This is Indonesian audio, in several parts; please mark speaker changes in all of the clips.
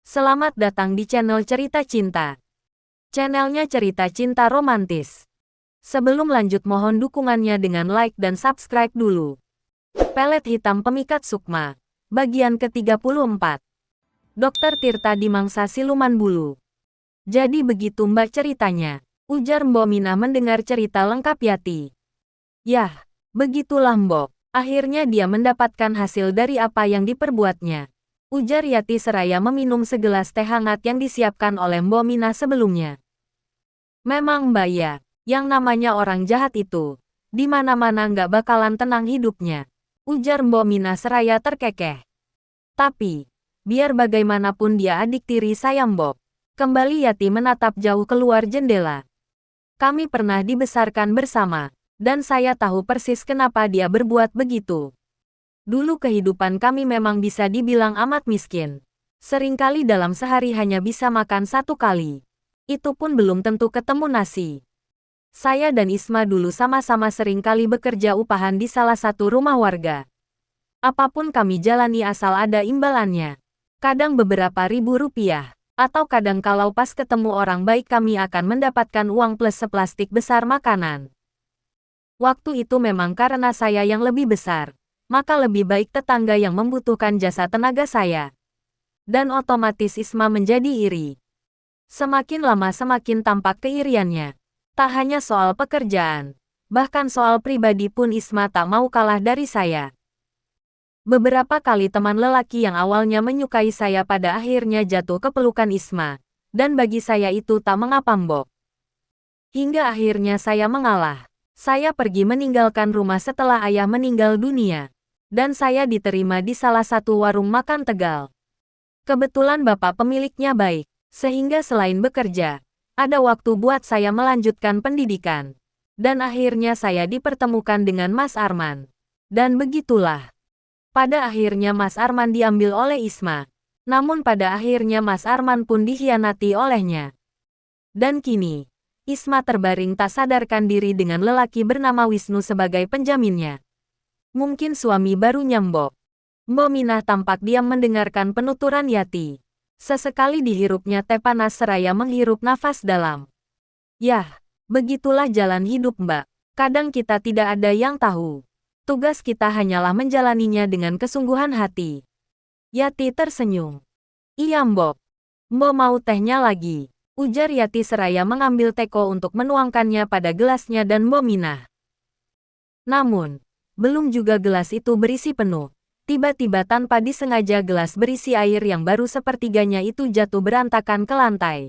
Speaker 1: Selamat datang di channel Cerita Cinta. Channelnya cerita cinta romantis. Sebelum lanjut mohon dukungannya dengan like dan subscribe dulu. Pelet hitam pemikat sukma. Bagian ke-34. Dokter Tirta dimangsa siluman bulu. Jadi begitu mbak ceritanya, ujar Mbok Minah mendengar cerita lengkap Yati. Yah, begitulah mbok. Akhirnya dia mendapatkan hasil dari apa yang diperbuatnya. Ujar Yati seraya meminum segelas teh hangat yang disiapkan oleh Mbok Minah sebelumnya. Memang mbak ya, yang namanya orang jahat itu, di mana-mana nggak bakalan tenang hidupnya. Ujar Mbok Minah seraya terkekeh. Tapi, biar bagaimanapun dia adik tiri saya mbok. Kembali Yati menatap jauh keluar jendela. Kami pernah dibesarkan bersama. Dan saya tahu persis kenapa dia berbuat begitu. Dulu kehidupan kami memang bisa dibilang amat miskin. Seringkali dalam sehari hanya bisa makan satu kali. Itu pun belum tentu ketemu nasi. Saya dan Isma dulu sama-sama seringkali bekerja upahan di salah satu rumah warga. Apapun kami jalani asal ada imbalannya. Kadang beberapa ribu rupiah. Atau kadang kalau pas ketemu orang baik kami akan mendapatkan uang plus seplastik besar makanan. Waktu itu memang karena saya yang lebih besar, maka lebih baik tetangga yang membutuhkan jasa tenaga saya. Dan otomatis Isma menjadi iri. Semakin lama semakin tampak keiriannya. Tak hanya soal pekerjaan, bahkan soal pribadi pun Isma tak mau kalah dari saya. Beberapa kali teman lelaki yang awalnya menyukai saya pada akhirnya jatuh ke pelukan Isma, dan bagi saya itu tak mengapa mbok. Hingga akhirnya saya mengalah. Saya pergi meninggalkan rumah setelah ayah meninggal dunia. Dan saya diterima di salah satu warung makan Tegal. Kebetulan bapak pemiliknya baik, sehingga selain bekerja, ada waktu buat saya melanjutkan pendidikan. Dan akhirnya saya dipertemukan dengan Mas Arman. Dan begitulah. Pada akhirnya Mas Arman diambil oleh Isma. Namun pada akhirnya Mas Arman pun dikhianati olehnya. Dan kini, Isma terbaring tak sadarkan diri dengan lelaki bernama Wisnu sebagai penjaminnya. Mungkin suami barunya mbok. Mbok Minah tampak diam mendengarkan penuturan Yati. Sesekali dihirupnya teh panas seraya menghirup nafas dalam. Yah, begitulah jalan hidup mbak. Kadang kita tidak ada yang tahu. Tugas kita hanyalah menjalaninya dengan kesungguhan hati. Yati tersenyum. Iya mbok. Mbok mau tehnya lagi. Ujar Yati seraya mengambil teko untuk menuangkannya pada gelasnya dan Mbok Minah. Namun, belum juga gelas itu berisi penuh. Tiba-tiba tanpa disengaja gelas berisi air yang baru sepertiganya itu jatuh berantakan ke lantai.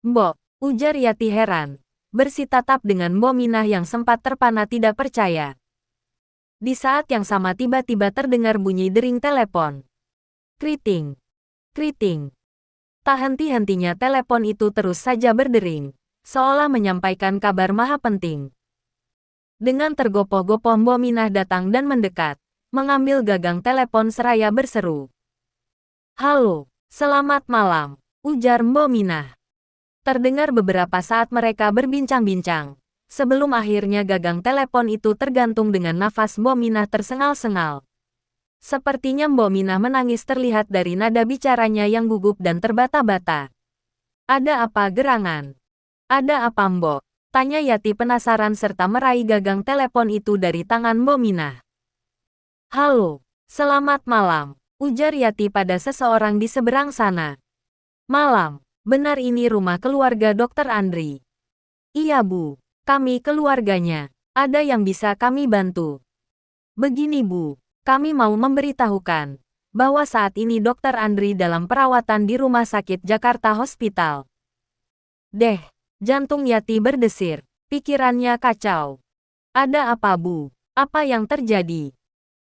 Speaker 1: Mbok, ujar Yati heran. Bersitatap dengan Mbok Minah yang sempat terpana tidak percaya. Di saat yang sama tiba-tiba terdengar bunyi dering telepon. Kriting. Kriting. Tak henti-hentinya telepon itu terus saja berdering, seolah menyampaikan kabar maha penting. Dengan tergopoh-gopoh Mbok Minah datang dan mendekat, mengambil gagang telepon seraya berseru. Halo, selamat malam, ujar Mbok Minah. Terdengar beberapa saat mereka berbincang-bincang, sebelum akhirnya gagang telepon itu tergantung dengan nafas Mbok Minah tersengal-sengal. Sepertinya Mbok Minah menangis terlihat dari nada bicaranya yang gugup dan terbata-bata. Ada apa gerangan? Ada apa mbok? Tanya Yati penasaran serta meraih gagang telepon itu dari tangan Mbok Minah. Halo, selamat malam, ujar Yati pada seseorang di seberang sana. Malam, benar ini rumah keluarga Dr. Andri? Iya bu, kami keluarganya. Ada yang bisa kami bantu? Begini bu. Kami mau memberitahukan bahwa saat ini Dr. Andri dalam perawatan di Rumah Sakit Jakarta Hospital. Deh, jantung Yati berdesir, pikirannya kacau. Ada apa bu? Apa yang terjadi?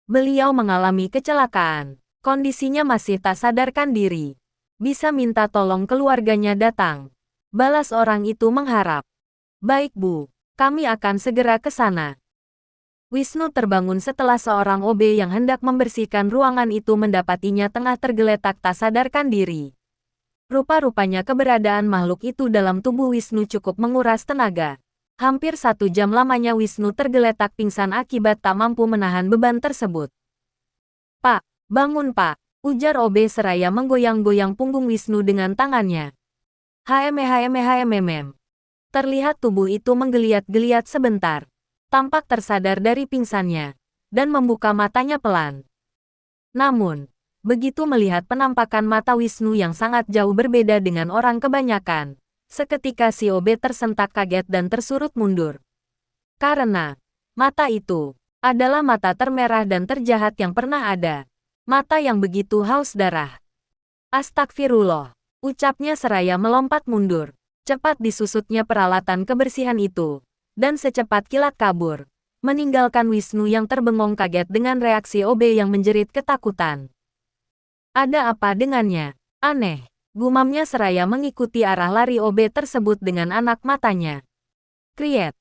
Speaker 1: Beliau mengalami kecelakaan, kondisinya masih tak sadarkan diri. Bisa minta tolong keluarganya datang. Balas orang itu mengharap. Baik bu, kami akan segera ke sana. Wisnu terbangun setelah seorang OB yang hendak membersihkan ruangan itu mendapatinya tengah tergeletak tak sadarkan diri. Rupa-rupanya keberadaan makhluk itu dalam tubuh Wisnu cukup menguras tenaga. Hampir 1 jam lamanya Wisnu tergeletak pingsan akibat tak mampu menahan beban tersebut. Pak, bangun pak, Ujar OB seraya menggoyang-goyang punggung Wisnu dengan tangannya. HMM. Terlihat tubuh itu menggeliat-geliat sebentar. Tampak tersadar dari pingsannya. Dan membuka matanya pelan. Namun, begitu melihat penampakan mata Wisnu yang sangat jauh berbeda dengan orang kebanyakan, seketika si OB tersentak kaget dan tersurut mundur. Karena, mata itu adalah mata termerah dan terjahat yang pernah ada. Mata yang begitu haus darah. Astagfirullah, ucapnya seraya melompat mundur. Cepat disusutnya peralatan kebersihan itu. Dan secepat kilat kabur. Meninggalkan Wisnu yang terbengong kaget dengan reaksi OB yang menjerit ketakutan. Ada apa dengannya? Aneh. Gumamnya seraya mengikuti arah lari OB tersebut dengan anak matanya. Kriet.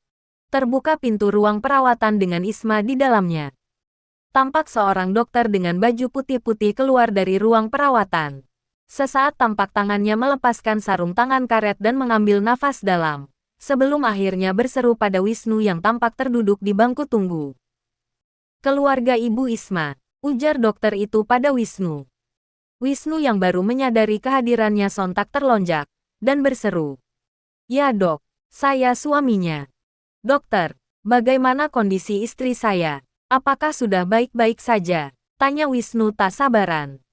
Speaker 1: Terbuka pintu ruang perawatan dengan Isma di dalamnya. Tampak seorang dokter dengan baju putih-putih keluar dari ruang perawatan. Sesaat tampak tangannya melepaskan sarung tangan karet dan mengambil nafas dalam. Sebelum akhirnya berseru pada Wisnu yang tampak terduduk di bangku tunggu. Keluarga Ibu Isma, ujar dokter itu pada Wisnu. Wisnu yang baru menyadari kehadirannya sontak terlonjak, dan berseru. Ya dok, saya suaminya. Dokter, bagaimana kondisi istri saya? Apakah sudah baik-baik saja? Tanya Wisnu tak sabaran.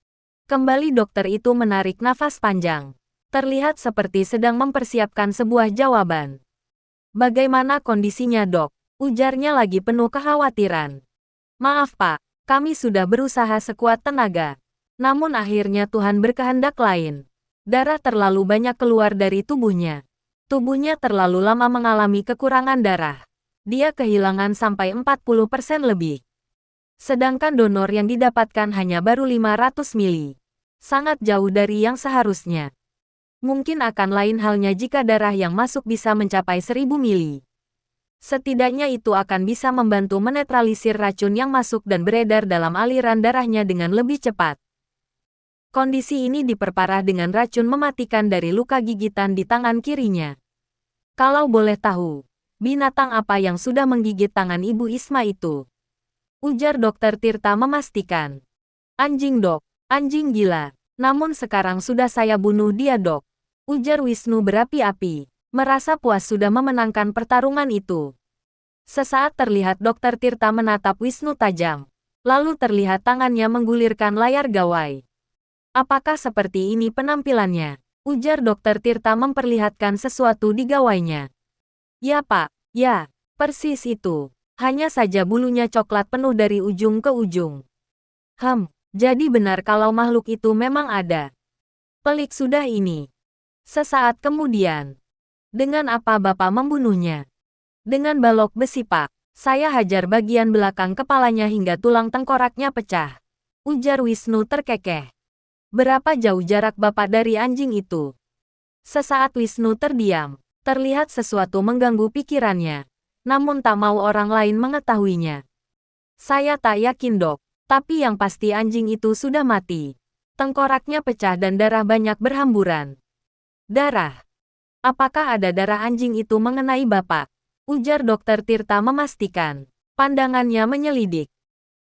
Speaker 1: Kembali dokter itu menarik nafas panjang. Terlihat seperti sedang mempersiapkan sebuah jawaban. Bagaimana kondisinya dok? Ujarnya lagi penuh kekhawatiran. Maaf pak, kami sudah berusaha sekuat tenaga. Namun akhirnya Tuhan berkehendak lain. Darah terlalu banyak keluar dari tubuhnya. Tubuhnya terlalu lama mengalami kekurangan darah. Dia kehilangan sampai 40% lebih. Sedangkan donor yang didapatkan hanya baru 500 mili. Sangat jauh dari yang seharusnya. Mungkin akan lain halnya jika darah yang masuk bisa mencapai 1000 mili. Setidaknya itu akan bisa membantu menetralisir racun yang masuk dan beredar dalam aliran darahnya dengan lebih cepat. Kondisi ini diperparah dengan racun mematikan dari luka gigitan di tangan kirinya. Kalau boleh tahu, binatang apa yang sudah menggigit tangan Ibu Isma itu? Ujar Dokter Tirta memastikan. Anjing dok, anjing gila. Namun sekarang sudah saya bunuh dia dok. Ujar Wisnu berapi-api, merasa puas sudah memenangkan pertarungan itu. Sesaat terlihat Dokter Tirta menatap Wisnu tajam. Lalu terlihat tangannya menggulirkan layar gawai. Apakah seperti ini penampilannya? Ujar Dokter Tirta memperlihatkan sesuatu di gawainya. Ya pak, ya, persis itu. Hanya saja bulunya coklat penuh dari ujung ke ujung. Jadi benar kalau makhluk itu memang ada. Pelik sudah ini. Sesaat kemudian. Dengan apa Bapak membunuhnya? Dengan balok besi pak. Saya hajar bagian belakang kepalanya hingga tulang tengkoraknya pecah. Ujar Wisnu terkekeh. Berapa jauh jarak Bapak dari anjing itu? Sesaat Wisnu terdiam. Terlihat sesuatu mengganggu pikirannya. Namun tak mau orang lain mengetahuinya. Saya tak yakin dok. Tapi yang pasti anjing itu sudah mati. Tengkoraknya pecah dan darah banyak berhamburan. Darah? Apakah ada darah anjing itu mengenai Bapak? Ujar Dokter Tirta memastikan. Pandangannya menyelidik.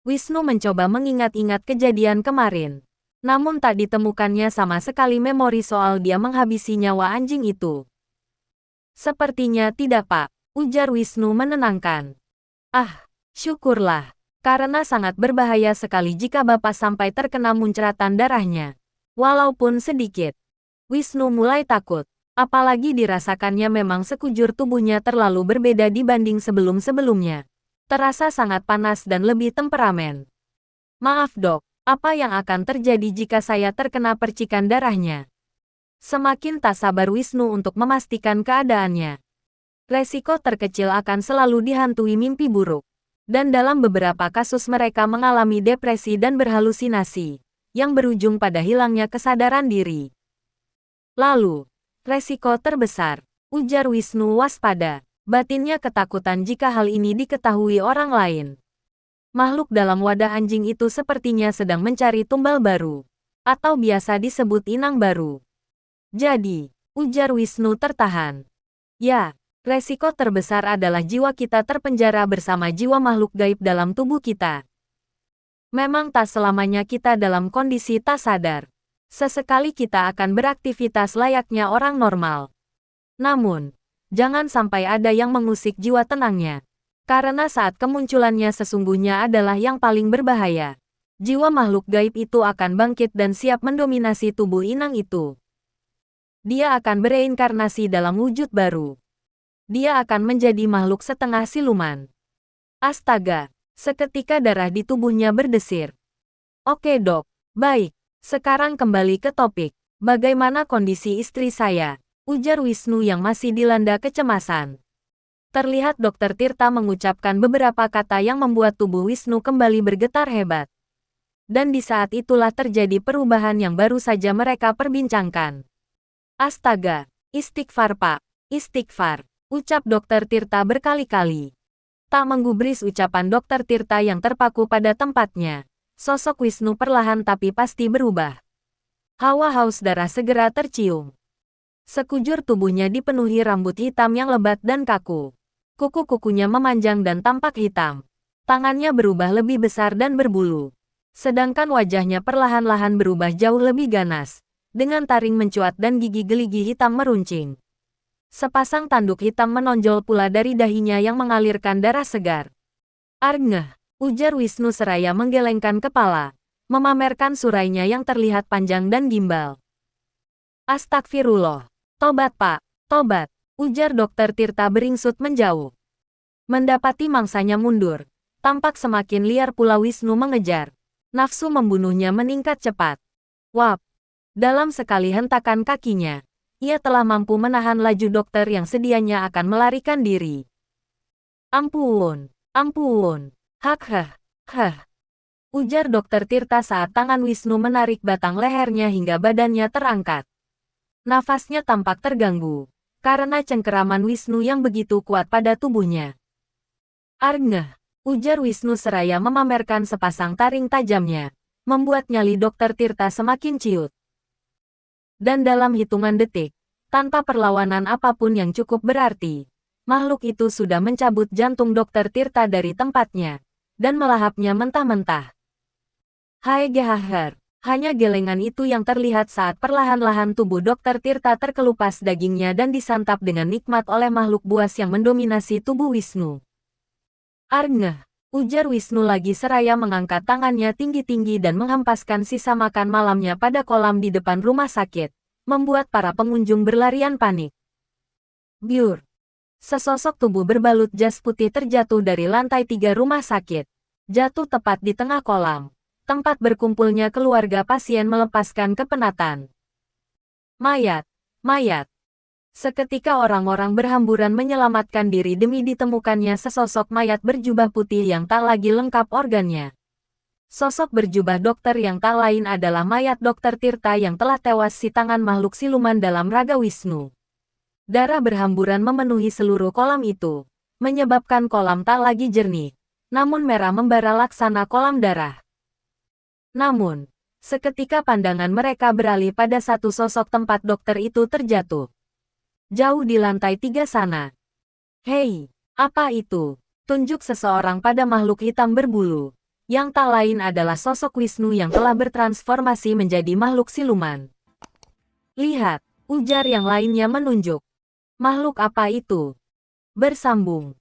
Speaker 1: Wisnu mencoba mengingat-ingat kejadian kemarin. Namun tak ditemukannya sama sekali memori soal dia menghabisi nyawa anjing itu. Sepertinya tidak pak, ujar Wisnu menenangkan. Ah, syukurlah. Karena sangat berbahaya sekali jika Bapak sampai terkena muncratan darahnya. Walaupun sedikit. Wisnu mulai takut. Apalagi dirasakannya memang sekujur tubuhnya terlalu berbeda dibanding sebelum-sebelumnya. Terasa sangat panas dan lebih temperamen. Maaf dok, apa yang akan terjadi jika saya terkena percikan darahnya? Semakin tak sabar Wisnu untuk memastikan keadaannya. Resiko terkecil akan selalu dihantui mimpi buruk. Dan dalam beberapa kasus mereka mengalami depresi dan berhalusinasi, yang berujung pada hilangnya kesadaran diri. Lalu, resiko terbesar, ujar Wisnu waspada. Batinnya ketakutan jika hal ini diketahui orang lain. Makhluk dalam wadah anjing itu sepertinya sedang mencari tumbal baru. Atau biasa disebut inang baru. Jadi, ujar Wisnu tertahan. Ya, resiko terbesar adalah jiwa kita terpenjara bersama jiwa makhluk gaib dalam tubuh kita. Memang tak selamanya kita dalam kondisi tak sadar. Sesekali kita akan beraktivitas layaknya orang normal. Namun, jangan sampai ada yang mengusik jiwa tenangnya. Karena saat kemunculannya sesungguhnya adalah yang paling berbahaya. Jiwa makhluk gaib itu akan bangkit dan siap mendominasi tubuh inang itu. Dia akan bereinkarnasi dalam wujud baru. Dia akan menjadi makhluk setengah siluman. Astaga, seketika darah di tubuhnya berdesir. Oke dok, baik. Sekarang kembali ke topik. Bagaimana kondisi istri saya? Ujar Wisnu yang masih dilanda kecemasan. Terlihat Dokter Tirta mengucapkan beberapa kata yang membuat tubuh Wisnu kembali bergetar hebat. Dan di saat itulah terjadi perubahan yang baru saja mereka perbincangkan. Astaga, istighfar Pak, istighfar, ucap Dokter Tirta berkali-kali. Tak menggubris ucapan Dokter Tirta yang terpaku pada tempatnya. Sosok Wisnu perlahan tapi pasti berubah. Hawa haus darah segera tercium. Sekujur tubuhnya dipenuhi rambut hitam yang lebat dan kaku. Kuku-kukunya memanjang dan tampak hitam. Tangannya berubah lebih besar dan berbulu. Sedangkan wajahnya perlahan-lahan berubah jauh lebih ganas. Dengan taring mencuat dan gigi geligi hitam meruncing. Sepasang tanduk hitam menonjol pula dari dahinya yang mengalirkan darah segar. Arngeh, ujar Wisnu seraya menggelengkan kepala. Memamerkan surainya yang terlihat panjang dan gimbal. Astagfirullah. Tobat Pak, tobat. Ujar Dokter Tirta beringsut menjauh. Mendapati mangsanya mundur. Tampak semakin liar pula Wisnu mengejar. Nafsu membunuhnya meningkat cepat. Wap! Dalam sekali hentakan kakinya, ia telah mampu menahan laju dokter yang sedianya akan melarikan diri. Ampun, ampun, heh. Ujar Dokter Tirta saat tangan Wisnu menarik batang lehernya hingga badannya terangkat. Nafasnya tampak terganggu karena cengkeraman Wisnu yang begitu kuat pada tubuhnya. Arngeh, ujar Wisnu seraya memamerkan sepasang taring tajamnya, membuat nyali Dokter Tirta semakin ciut. Dan dalam hitungan detik, tanpa perlawanan apapun yang cukup berarti, makhluk itu sudah mencabut jantung Dokter Tirta dari tempatnya, dan melahapnya mentah-mentah. Haegehaher. Hanya gelengan itu yang terlihat saat perlahan-lahan tubuh Dokter Tirta terkelupas dagingnya dan disantap dengan nikmat oleh makhluk buas yang mendominasi tubuh Wisnu. Arngeh, ujar Wisnu lagi seraya mengangkat tangannya tinggi-tinggi dan menghempaskan sisa makan malamnya pada kolam di depan rumah sakit, membuat para pengunjung berlarian panik. Biur. Sesosok tubuh berbalut jas putih terjatuh dari lantai 3 rumah sakit. Jatuh tepat di tengah kolam. Tempat berkumpulnya keluarga pasien melepaskan kepenatan. Mayat, mayat. Seketika orang-orang berhamburan menyelamatkan diri demi ditemukannya sesosok mayat berjubah putih yang tak lagi lengkap organnya. Sosok berjubah dokter yang tak lain adalah mayat Dokter Tirta yang telah tewas di tangan makhluk siluman dalam raga Wisnu. Darah berhamburan memenuhi seluruh kolam itu, menyebabkan kolam tak lagi jernih, namun merah membara laksana kolam darah. Namun, seketika pandangan mereka beralih pada satu sosok tempat dokter itu terjatuh. Jauh di lantai 3 sana. Hei, apa itu? Tunjuk seseorang pada makhluk hitam berbulu. Yang tak lain adalah sosok Wisnu yang telah bertransformasi menjadi makhluk siluman. Lihat, ujar yang lainnya menunjuk. Makhluk apa itu? Bersambung.